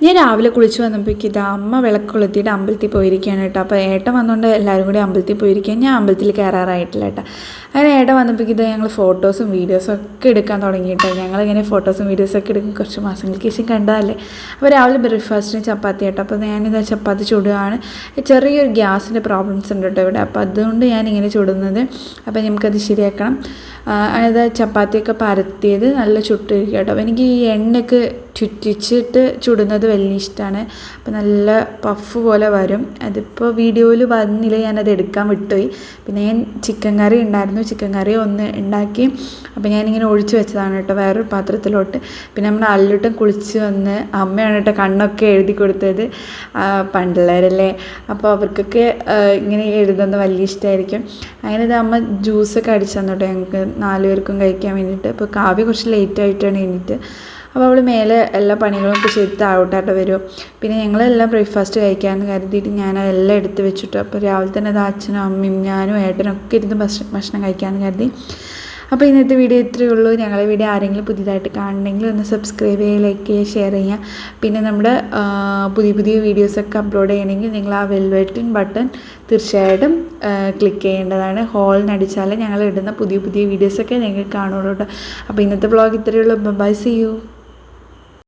ഞാൻ രാവിലെ കുളിച്ച് വന്നപ്പോഴേക്കും ഇത് അമ്മ വിളക്ക് കൊളുത്തിയിട്ട് അമ്പലത്തിൽ പോയിരിക്കുകയാണ് കേട്ടോ. അപ്പോൾ ഏട്ടൻ വന്നുകൊണ്ട് എല്ലാവരും കൂടി അമ്പലത്തിൽ പോയിരിക്കുകയാണ്. ഞാൻ അമ്പലത്തിൽ കയറാറായിട്ടില്ല കേട്ടോ. അങ്ങനെ ഏട്ടൻ വന്നപ്പോഴേക്കും ഇത് ഞങ്ങൾ ഫോട്ടോസും വീഡിയോസും ഒക്കെ എടുക്കാൻ തുടങ്ങി കേട്ടോ. ഞങ്ങളിങ്ങനെ ഫോട്ടോസും വീഡിയോസൊക്കെ എടുക്കും കുറച്ച് മാസങ്ങൾക്ക് ശേഷം കണ്ടതല്ലേ. അപ്പോൾ രാവിലെ ബ്രേക്ക്ഫാസ്റ്റിന് ചപ്പാത്തി കേട്ടോ. അപ്പോൾ ഞാനിത് ചപ്പാത്തി ചുടുകയാണ്. ചെറിയൊരു ഗ്യാസിൻ്റെ പ്രോബ്ലംസ് ഉണ്ട് കേട്ടോ ഇവിടെ. അപ്പോൾ അതുകൊണ്ട് ഞാനിങ്ങനെ ചുടുന്നത്. അപ്പോൾ നമുക്കത് ശരിയാക്കണം. അതായത് ചപ്പാത്തിയൊക്കെ പരത്തിയത് നല്ല ചുട്ടിരിക്കുക കേട്ടോ. അപ്പോൾ എനിക്ക് ഈ എണ്ണയൊക്കെ ചുറ്റിച്ചിട്ട് ചുടുന്നത് വലിയ ഇഷ്ടമാണ്. അപ്പോൾ നല്ല പഫ് പോലെ വരും. അതിപ്പോൾ വീഡിയോയിൽ വന്നില്ല, ഞാനത് എടുക്കാൻ വിട്ടുപോയി. പിന്നെ ഞാൻ ചിക്കൻ കറി ഉണ്ടായിരുന്നു, ചിക്കൻ കറി ഒന്ന് ഉണ്ടാക്കി. അപ്പോൾ ഞാനിങ്ങനെ ഒഴിച്ച് വെച്ചതാണ് കേട്ടോ വേറൊരു പാത്രത്തിലോട്ട്. പിന്നെ നമ്മുടെ അല്ലുട്ടൻ കുളിച്ച് വന്ന് അമ്മയാണ് കേട്ടോ കണ്ണൊക്കെ എഴുതി കൊടുത്തത്. പണ്ടുള്ളവരല്ലേ, അപ്പോൾ അവർക്കൊക്കെ ഇങ്ങനെ എഴുതുന്നത് വലിയ ഇഷ്ടമായിരിക്കും. അങ്ങനെ ഇത് അമ്മ ജ്യൂസൊക്കെ അടിച്ചു തന്നു കേട്ടോ ഞങ്ങൾക്ക് 4 പേർക്കും കഴിക്കാൻ വേണ്ടിയിട്ട്. അപ്പോൾ കാവ്യ കുറച്ച് ലേറ്റായിട്ടാണ് എണീറ്റ്. അപ്പോൾ അവൾ മേലെ എല്ലാ പണികളും ഒക്കെ ചെയ്ത് താഴോട്ടായിട്ട് വരും. പിന്നെ ഞങ്ങളെല്ലാം ബ്രേക്ക്ഫാസ്റ്റ് കഴിക്കാമെന്ന് കരുതിയിട്ട് ഞാനതെല്ലാം എടുത്ത് വെച്ചിട്ടു. അപ്പോൾ രാവിലെ തന്നെ അത് അച്ഛനും അമ്മയും ഞാനും ഏട്ടനും ഒക്കെ ഇരുന്ന് ഭക്ഷണം കഴിക്കാമെന്ന് കരുതി. അപ്പോൾ ഇന്നത്തെ വീഡിയോ ഇത്രയേ ഉള്ളൂ. ഞങ്ങളുടെ വീഡിയോ ആരെങ്കിലും പുതിയതായിട്ട് കാണണമെങ്കിൽ ഒന്ന് സബ്സ്ക്രൈബ് ചെയ്യുക, ലൈക്ക് ചെയ്യുക, ഷെയർ ചെയ്യുക. പിന്നെ നമ്മുടെ പുതിയ വീഡിയോസൊക്കെ അപ്ലോഡ് ചെയ്യണമെങ്കിൽ നിങ്ങൾ ആ ബെൽ ബട്ടൺ തീർച്ചയായിട്ടും ക്ലിക്ക് ചെയ്യേണ്ടതാണ്. ഹോളിനടിച്ചാൽ ഞങ്ങൾ ഇടുന്ന പുതിയ വീഡിയോസൊക്കെ നിങ്ങൾക്ക് കാണുള്ളൂ കേട്ടോ. അപ്പോൾ ഇന്നത്തെ വ്ളോഗ് ഇത്രയേ ഉള്ളൂ. Bye, see U.